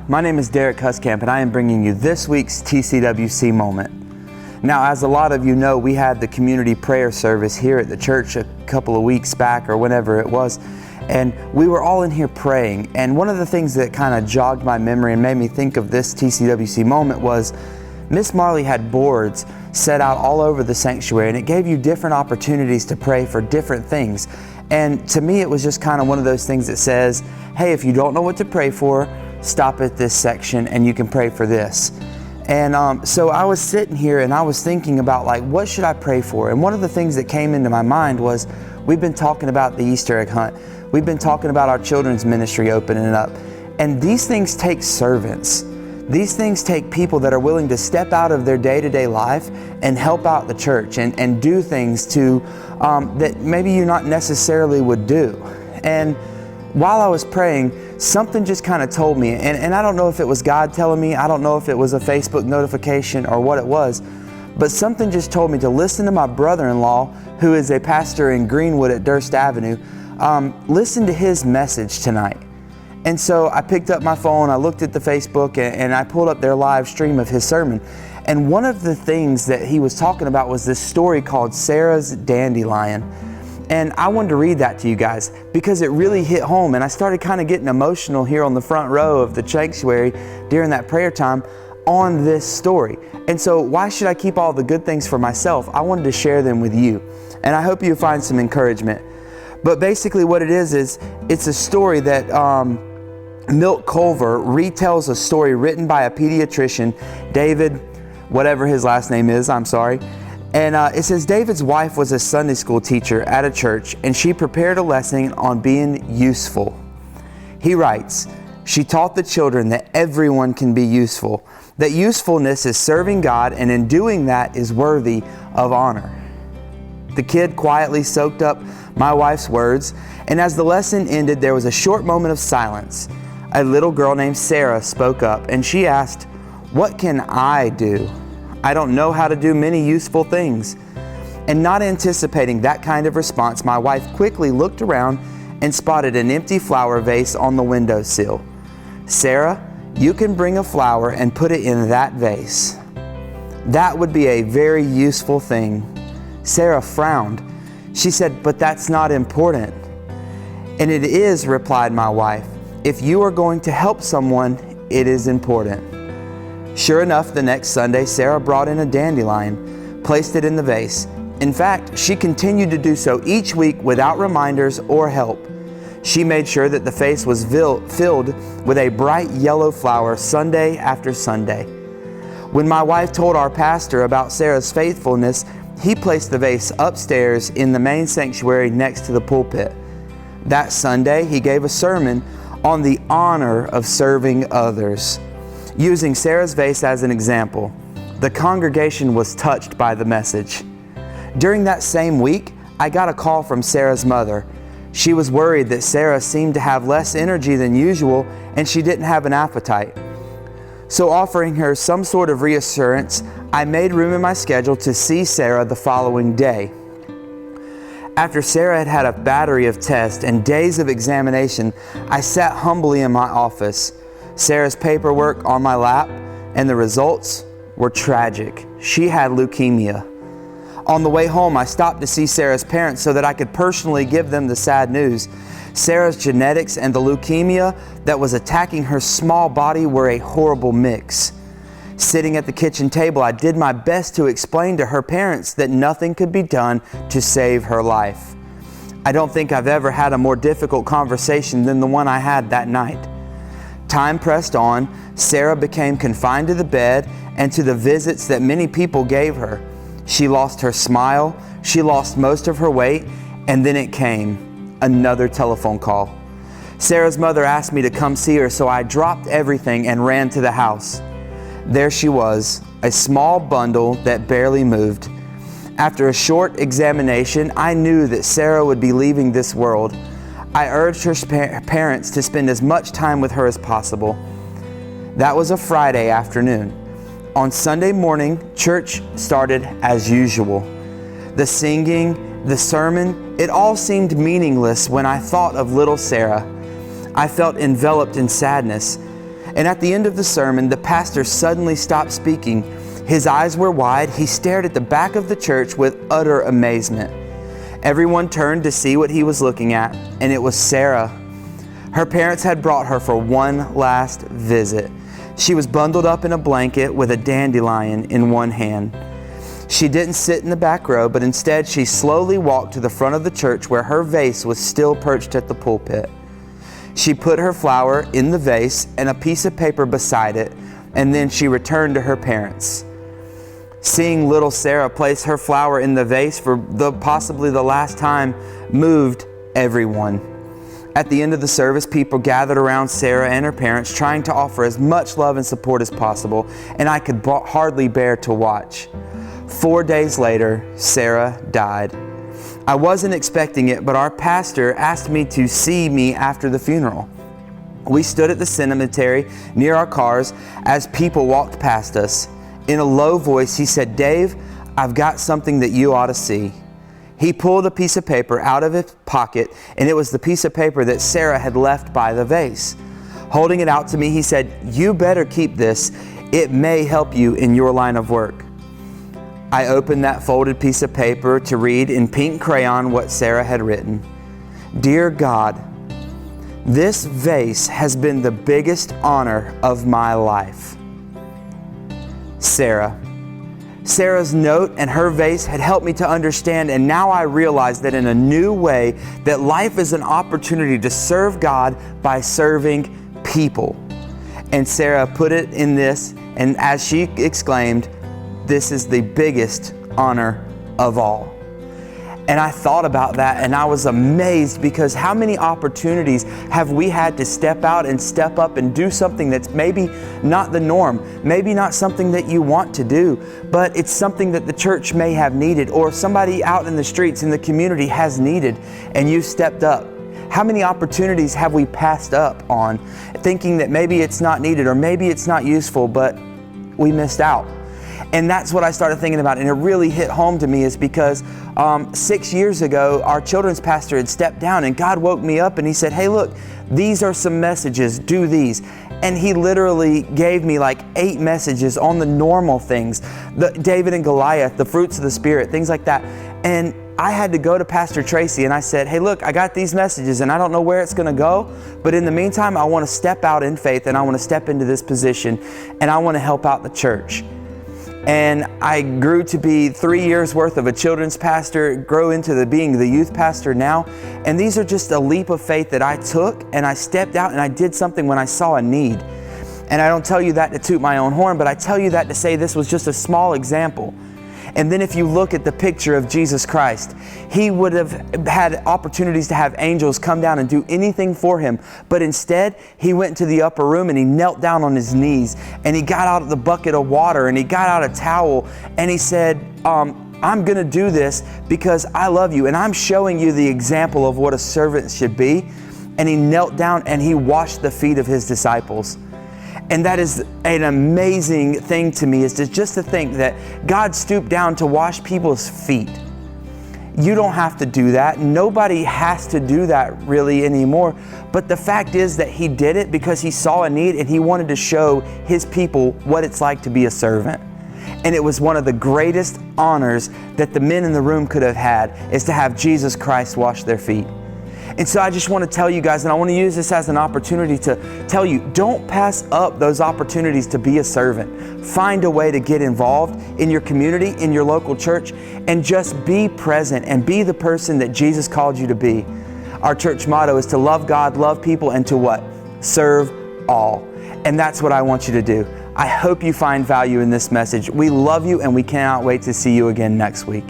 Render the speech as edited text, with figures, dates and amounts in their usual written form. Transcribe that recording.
my name is Derek Huskamp and I am bringing you this week's TCWC Moment. Now, as a lot of you know, we had the community prayer service here at the church a couple of weeks back or whenever it was, and we were all in here praying. And one of the things that kind of jogged my memory and made me think of this TCWC Moment was Miss Marley had boards set out all over the sanctuary, and it gave you different opportunities to pray for different things. And to me, it was just kind of one of those things that says, hey, if you don't know what to pray for, stop at this section and you can pray for this. And so I was sitting here and I was thinking about, like, what should I pray for? And one of the things that came into my mind was, we've been talking about the Easter egg hunt. We've been talking about our children's ministry opening up. And these things take servants. These things take people that are willing to step out of their day-to-day life and help out the church and do things that maybe you not necessarily would do. And while I was praying, something just kind of told me, and I don't know if it was God telling me, I don't know if it was a Facebook notification or what it was, but something just told me to listen to my brother-in-law, who is a pastor in Greenwood at Durst Avenue. Listen to his message tonight. And so I picked up my phone, I looked at the Facebook, and I pulled up their live stream of his sermon. And one of the things that he was talking about was this story called Sarah's Dandelion. And I wanted to read that to you guys because it really hit home. And I started kind of getting emotional here on the front row of the sanctuary during that prayer time on this story. And so why should I keep all the good things for myself? I wanted to share them with you. And I hope you find some encouragement. But basically what it is it's a story that Milt Culver retells a story written by a pediatrician, David, whatever his last name is, I'm sorry. And it says David's wife was a Sunday school teacher at a church, and she prepared a lesson on being useful. He writes, she taught the children that everyone can be useful, that usefulness is serving God, and in doing that is worthy of honor. The kid quietly soaked up my wife's words, and as the lesson ended, there was a short moment of silence. A little girl named Sarah spoke up, and she asked, "What can I do? I don't know how to do many useful things." And not anticipating that kind of response, my wife quickly looked around and spotted an empty flower vase on the windowsill. "Sarah, you can bring a flower and put it in that vase. That would be a very useful thing." Sarah frowned. She said, "But that's not important." "And it is," replied my wife. "If you are going to help someone, it is important." Sure enough, the next Sunday, Sarah brought in a dandelion, placed it in the vase. In fact, she continued to do so each week without reminders or help. She made sure that the vase was filled with a bright yellow flower Sunday after Sunday. When my wife told our pastor about Sarah's faithfulness, he placed the vase upstairs in the main sanctuary next to the pulpit. That Sunday, he gave a sermon on the honor of serving others. Using Sarah's vase as an example, the congregation was touched by the message. During that same week, I got a call from Sarah's mother. She was worried that Sarah seemed to have less energy than usual and she didn't have an appetite. So offering her some sort of reassurance, I made room in my schedule to see Sarah the following day. After Sarah had had a battery of tests and days of examination, I sat humbly in my office, Sarah's paperwork on my lap, and the results were tragic. She had leukemia. On the way home, I stopped to see Sarah's parents so that I could personally give them the sad news. Sarah's genetics and the leukemia that was attacking her small body were a horrible mix. Sitting at the kitchen table, I did my best to explain to her parents that nothing could be done to save her life. I don't think I've ever had a more difficult conversation than the one I had that night. Time pressed on. Sarah became confined to the bed and to the visits that many people gave her. She lost her smile, she lost most of her weight, and then it came, another telephone call. Sarah's mother asked me to come see her, so I dropped everything and ran to the house. There she was, a small bundle that barely moved. After a short examination, I knew that Sarah would be leaving this world. I urged her parents to spend as much time with her as possible. That was a Friday afternoon. On Sunday morning, church started as usual. The singing, the sermon, it all seemed meaningless when I thought of little Sarah. I felt enveloped in sadness. And at the end of the sermon, the pastor suddenly stopped speaking. His eyes were wide. He stared at the back of the church with utter amazement. Everyone turned to see what he was looking at, and it was Sarah. Her parents had brought her for one last visit. She was bundled up in a blanket with a dandelion in one hand. She didn't sit in the back row, but instead she slowly walked to the front of the church where her vase was still perched at the pulpit. She put her flower in the vase and a piece of paper beside it, and then she returned to her parents. Seeing little Sarah place her flower in the vase for possibly the last time moved everyone. At the end of the service, people gathered around Sarah and her parents, trying to offer as much love and support as possible, and I could hardly bear to watch. 4 days later, Sarah died. I wasn't expecting it, but our pastor asked me to see me after the funeral. We stood at the cemetery near our cars as people walked past us. In a low voice, he said, "Dave, I've got something that you ought to see." He pulled a piece of paper out of his pocket, and it was the piece of paper that Sarah had left by the vase. Holding it out to me, he said, "You better keep this. It may help you in your line of work." I opened that folded piece of paper to read in pink crayon what Sarah had written. "Dear God, this vase has been the biggest honor of my life. Sarah." Sarah's note and her vase had helped me to understand, and now I realize that in a new way, that life is an opportunity to serve God by serving people. And Sarah put it in this, and as she exclaimed, "This is the biggest honor of all." And I thought about that and I was amazed, because how many opportunities have we had to step out and step up and do something that's maybe not the norm, maybe not something that you want to do, but it's something that the church may have needed, or somebody out in the streets in the community has needed, and you stepped up. How many opportunities have we passed up on, thinking that maybe it's not needed or maybe it's not useful, but we missed out? And that's what I started thinking about, and it really hit home to me, is because 6 years ago, our children's pastor had stepped down, and God woke me up and he said, "Hey, look, these are some messages, do these." And he literally gave me like 8 messages on the normal things, the David and Goliath, the fruits of the Spirit, things like that. And I had to go to Pastor Tracy and I said, "Hey, look, I got these messages and I don't know where it's going to go, but in the meantime, I want to step out in faith and I want to step into this position and I want to help out the church." And I grew to be 3 years worth of a children's pastor, grow into being the youth pastor now. And these are just a leap of faith that I took, and I stepped out and I did something when I saw a need. And I don't tell you that to toot my own horn, but I tell you that to say this was just a small example. And then if you look at the picture of Jesus Christ, he would have had opportunities to have angels come down and do anything for him. But instead, he went to the upper room and he knelt down on his knees and he got out the bucket of water and he got out a towel and he said, "I'm going to do this because I love you and I'm showing you the example of what a servant should be." And he knelt down and he washed the feet of his disciples. And that is an amazing thing to me, is just to think that God stooped down to wash people's feet. You don't have to do that. Nobody has to do that really anymore. But the fact is that he did it because he saw a need and he wanted to show his people what it's like to be a servant. And it was one of the greatest honors that the men in the room could have had, is to have Jesus Christ wash their feet. And so I just want to tell you guys, and I want to use this as an opportunity to tell you, don't pass up those opportunities to be a servant. Find a way to get involved in your community, in your local church, and just be present and be the person that Jesus called you to be. Our church motto is to love God, love people, and to what? Serve all. And that's what I want you to do. I hope you find value in this message. We love you and we cannot wait to see you again next week.